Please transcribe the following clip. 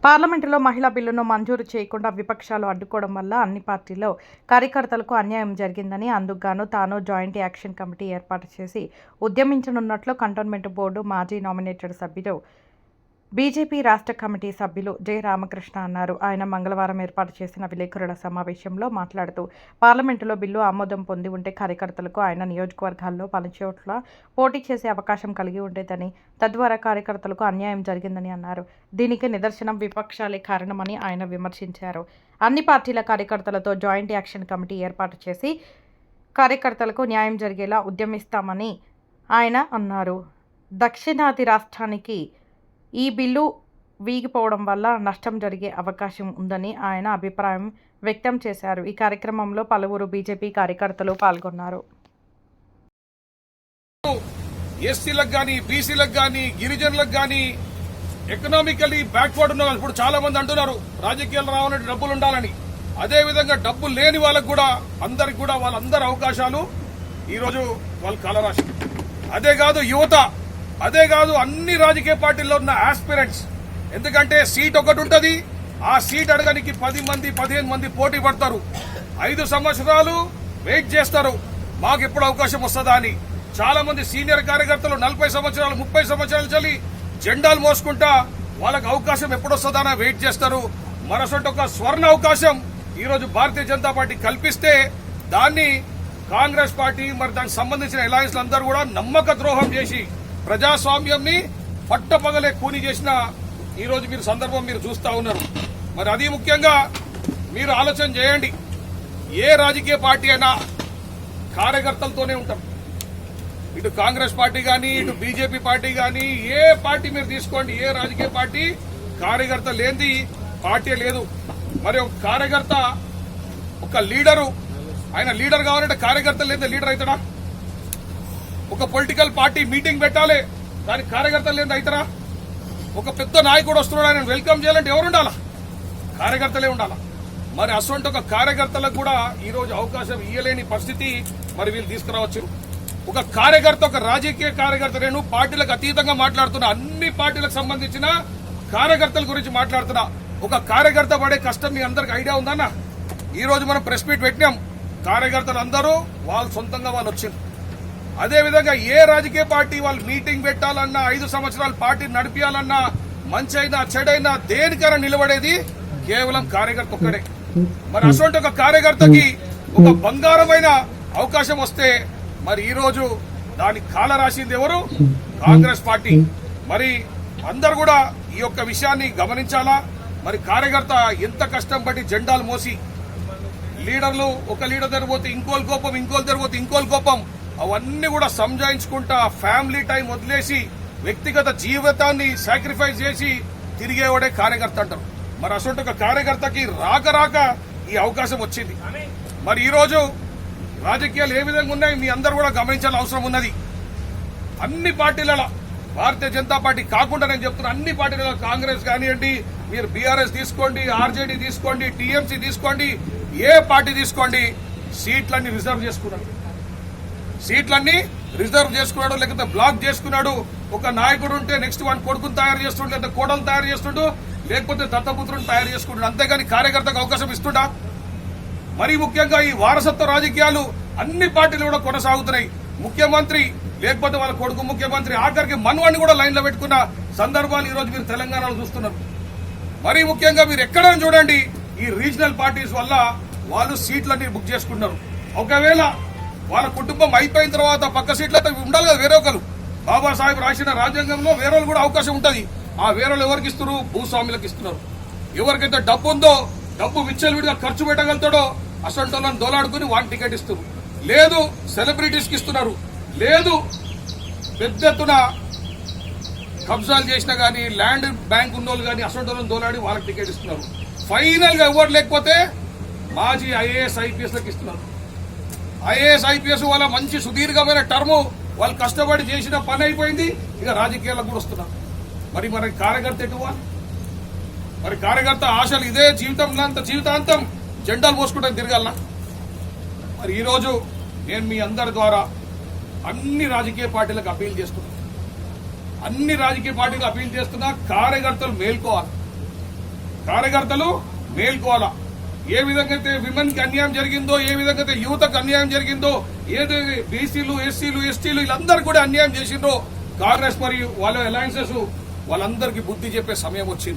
పార్లమెంటులో మహిళా బిల్లును మంజూరు చేయకుండా విపక్షాలు అడ్డుకోవడం వల్ల అన్ని పార్టీల్లో కార్యకర్తలకు అన్యాయం జరిగిందని, అందుకుగాను తాను జాయింట్ యాక్షన్ కమిటీ ఏర్పాటు చేసి ఉద్యమించనున్నట్లు కంటోన్మెంట్ బోర్డు మాజీ నామినేటెడ్ సభ్యుడు బీజేపీ రాష్ట్ర కమిటీ సభ్యులు జె రామకృష్ణ అన్నారు. ఆయన మంగళవారం ఏర్పాటు చేసిన విలేకరుల సమావేశంలో మాట్లాడుతూ, పార్లమెంటులో బిల్లు ఆమోదం పొంది ఉంటే కార్యకర్తలకు ఆయన నియోజకవర్గాల్లో పలుచోట్ల పోటీ చేసే అవకాశం కలిగి ఉండేదని, తద్వారా కార్యకర్తలకు అన్యాయం జరిగిందని అన్నారు. దీనికి నిదర్శనం విపక్షాలే కారణమని ఆయన విమర్శించారు. అన్ని పార్టీల కార్యకర్తలతో జాయింట్ యాక్షన్ కమిటీ ఏర్పాటు చేసి కార్యకర్తలకు న్యాయం జరిగేలా ఉద్యమిస్తామని ఆయన అన్నారు. దక్షిణాది రాష్ట్రానికి ఈ బిల్లు వీగిపోవడం వల్ల నష్టం జరిగే అవకాశం ఉందని ఆయన అభిప్రాయం వ్యక్తం చేశారు. ఈ కార్యక్రమంలో పలువురు బీజేపీ కార్యకర్తలు పాల్గొన్నారు. ఎస్సీలకు కానీ, బీసీలకు కానీ, గిరిజనులకు కానీ, ఎకనామికలీ బ్యాక్వర్డ్ ఉన్న ఇప్పుడు చాలా మంది అంటున్నారు రాజకీయాలు రావాలంటే డబ్బులు ఉండాలని. అదే విధంగా డబ్బులు లేని వాళ్ళకు కూడా అందరికి కూడా వాళ్ళందరి అవకాశాలు ఈరోజు వాళ్ళు కలరాశి. అదే కాదు యువత, అదే కాదు అన్ని రాజకీయ పార్టీల్లో ఉన్న ఆస్పిరెంట్స్. ఎందుకంటే సీట్ ఒకటి ఉంటుంది, ఆ సీట్ అడగడానికి 10 మంది 15 మంది పోటీ పడతారు. 5 సంవత్సరాలు వెయిట్ చేస్తారు మాకు ఎప్పుడు అవకాశం వస్తుందా అని. చాలా మంది సీనియర్ కార్యకర్తలు 40 సంవత్సరాలు 30 సంవత్సరాలు చలి జెండాలు మోసుకుంటా వాళ్ళకి అవకాశం ఎప్పుడు వస్తుందా అని వెయిట్ చేస్తారు. మరొకటి ఒక స్వర్ణ అవకాశం ఈరోజు భారతీయ జనతా పార్టీ కల్పిస్తే దాన్ని కాంగ్రెస్ పార్టీ మరి దానికి సంబంధించిన అలయన్స్ అందరూ కూడా నమ్మక ద్రోహం చేసి ప్రజాస్వామ్యంని పట్టపగలే కూని చేసిన ఈరోజు మీరు సందర్భం మీరు చూస్తా ఉన్నారు. మరి అది ముఖ్యంగా మీరు ఆలోచన చేయండి. ఏ రాజకీయ పార్టీ అయినా కార్యకర్తలతోనే ఉంటాం. ఇటు కాంగ్రెస్ పార్టీ కానీ, ఇటు బీజేపీ పార్టీ కానీ, ఏ పార్టీ మీరు తీసుకోండి, ఏ రాజకీయ పార్టీ కార్యకర్త లేనిది పార్టీ లేదు. మరి ఒక కార్యకర్త, ఒక లీడరు, ఆయన లీడర్ కావాలంటే కార్యకర్త లేనిదే లీడర్ అవుతాడా? ఒక పొలిటికల్ పార్టీ మీటింగ్ పెట్టాలి, దానికి కార్యకర్తలు లేని అవుతారా? ఒక పెద్ద నాయకుడు వస్తున్నాడు, ఆయన వెల్కమ్ చేయాలంటే ఎవరు ఉండాలా? కార్యకర్తలే ఉండాలా. మరి అటువంటి ఒక కార్యకర్తలకు కూడా ఈ రోజు అవకాశం ఇయ్యలేని పరిస్థితి మరి వీళ్ళు తీసుకురావచ్చు. ఒక కార్యకర్త, ఒక రాజకీయ కార్యకర్త, నేను పార్టీలకు అతీతంగా మాట్లాడుతున్నా, అన్ని పార్టీలకు సంబంధించిన కార్యకర్తల గురించి మాట్లాడుతున్నా. ఒక కార్యకర్త పడే కష్టం మీ అందరికి ఐడియా ఉందన్న. ఈ రోజు మనం ప్రెస్ మీట్ పెట్టినాం, కార్యకర్తలు అందరూ వాళ్ళు సొంతంగా వాళ్ళు వచ్చింది. అదేవిధంగా ఏ రాజకీయ పార్టీ వాళ్ళు మీటింగ్ పెట్టాలన్నా, 5 సంవత్సరాలు పార్టీ నడిపించాలన్నా, మంచి అయినా చెడైనా దేనికైనా నిలబడేది కేవలం కార్యకర్త ఒక్కడే. మరి అటువంటి ఒక కార్యకర్తకి ఒక బంగారమైన అవకాశం వస్తే మరి ఈ రోజు దానికి కాల రాసింది ఎవరు? కాంగ్రెస్ పార్టీ. మరి అందరు కూడా ఈ యొక్క విషయాన్ని గమనించాలా. మరి కార్యకర్త ఎంత కష్టం పట్టి జెండాలు మోసి, లీడర్లు ఒక లీడర్ జరిగిపోతే ఇంకోలు కోపం, ఇంకోలు జరిగిపోతే ఇంకోలు కోపం, అవన్నీ కూడా సంజాయించుకుంటా ఫ్యామిలీ టైం వదిలేసి వ్యక్తిగత జీవితాన్ని సాక్రిఫైస్ చేసి తిరిగేవాడే కార్యకర్త అంటారు. మరి అసలు ఒక కార్యకర్తకి రాక ఈ అవకాశం వచ్చింది. మరి ఈ రోజు రాజకీయాలు ఏ విధంగా ఉన్నాయి మీ అందరూ కూడా గమనించాల్సిన అవసరం ఉన్నది. అన్ని పార్టీలలో, భారతీయ జనతా పార్టీ కాకుండా నేను చెప్తున్నా, అన్ని పార్టీలలో, కాంగ్రెస్ కానివ్వండి, మీరు బీఆర్ఎస్ తీసుకోండి, ఆర్జేడీ తీసుకోండి, టీఎంసీ తీసుకోండి, ఏ పార్టీ తీసుకోండి, సీట్లన్నీ రిజర్వ్ చేసుకున్నారు. సీట్లన్నీ రిజర్వ్ చేసుకున్నాడు, లేకపోతే బ్లాక్ చేసుకున్నాడు. ఒక నాయకుడు ఉంటే నెక్స్ట్ వన్ కొడుకుని తయారు చేస్తుండే, లేదా కోడలు తయారు చేస్తుండు, లేకపోతే దత్తపుత్రుని తయారు చేసుకుంటాడు. అంతేగాని కార్యకర్తకు అవకాశం ఇస్తుండా? మరీ ముఖ్యంగా ఈ వారసత్వ రాజకీయాలు అన్ని పార్టీలు కూడా కొనసాగుతున్నాయి. ముఖ్యమంత్రి లేకపోతే వాళ్ళ కొడుకు ముఖ్యమంత్రి, ఆఖరికి మన్వాడిని కూడా లైన్ లో పెట్టుకున్న సందర్భాలు ఈ రోజు మీరు తెలంగాణలో చూస్తున్నారు. మరీ ముఖ్యంగా మీరు ఎక్కడైనా చూడండి, ఈ రీజనల్ పార్టీస్ వల్ల వాళ్ళు సీట్లన్నీ బుక్ చేసుకున్నారు. ఒకవేళ వాళ్ళ కుటుంబం అయిపోయిన తర్వాత పక్క సీట్లు అయితే ఉండాలి కదా వేరే ఒకరు. బాబాసాహెబ్ రాసిన రాజ్యాంగంలో వేరే కూడా అవకాశం ఉంటుంది. ఆ వేరే ఎవరికి ఇస్తున్నారు? భూస్వాములకు ఇస్తున్నారు. ఎవరికైతే డబ్బు ఉందో, డబ్బు విచ్చలవిడిగా ఖర్చు పెట్టగలుగుతాడో అసలు వాళ్ళని దోలాడుకుని వాడిని టికెట్ ఇస్తున్నారు. లేదు సెలబ్రిటీస్కి ఇస్తున్నారు, లేదు పెద్ద ఎత్తున కబ్జాలు చేసినా గానీ, ల్యాండ్ బ్యాంక్ ఉన్నోళ్ళు కానీ అసలు వాళ్ళని దోలాడి వాళ్ళకి టికెట్ ఇస్తున్నారు. ఫైనల్ గా ఎవరు లేకపోతే మాజీ ఐఏఎస్ ఐపీఎస్లకు ఇస్తున్నారు. ఐఏఎస్ ఐపీఎస్ వాళ్ళ మంచి సుదీర్ఘమైన టర్ము, వాళ్ళు కష్టపడి చేసిన పని అయిపోయింది, ఇక రాజకీయాలకు కూడా వస్తున్నారు. మరి మనకి కార్యకర్త ఎటువాలి? మరి కార్యకర్త ఆశలు ఇదే జీవితాంతం జెండాలు పోసుకుంటే తిరగాలనా? మరి ఈరోజు నేను మీ అందరి ద్వారా అన్ని రాజకీయ పార్టీలకు అపీల్ చేస్తున్నా, కార్యకర్తలు మేల్కోవాలి. కార్యకర్తలు మేల్కోవాలా. ఏ విధంగా అయితే విమెన్ కి అన్యాయం జరిగిందో, ఏ విధంగా అయితే యువతకు అన్యాయం జరిగిందో, ఏదో బీసీలు, ఎస్సీలు, ఎస్టీలు వీళ్ళందరూ కూడా అన్యాయం చేసిండ్రో కాంగ్రెస్ మరియు వాళ్ళ అలయన్సెస్ వాళ్ళందరికీ బుద్ధి చెప్పే సమయం వచ్చింది.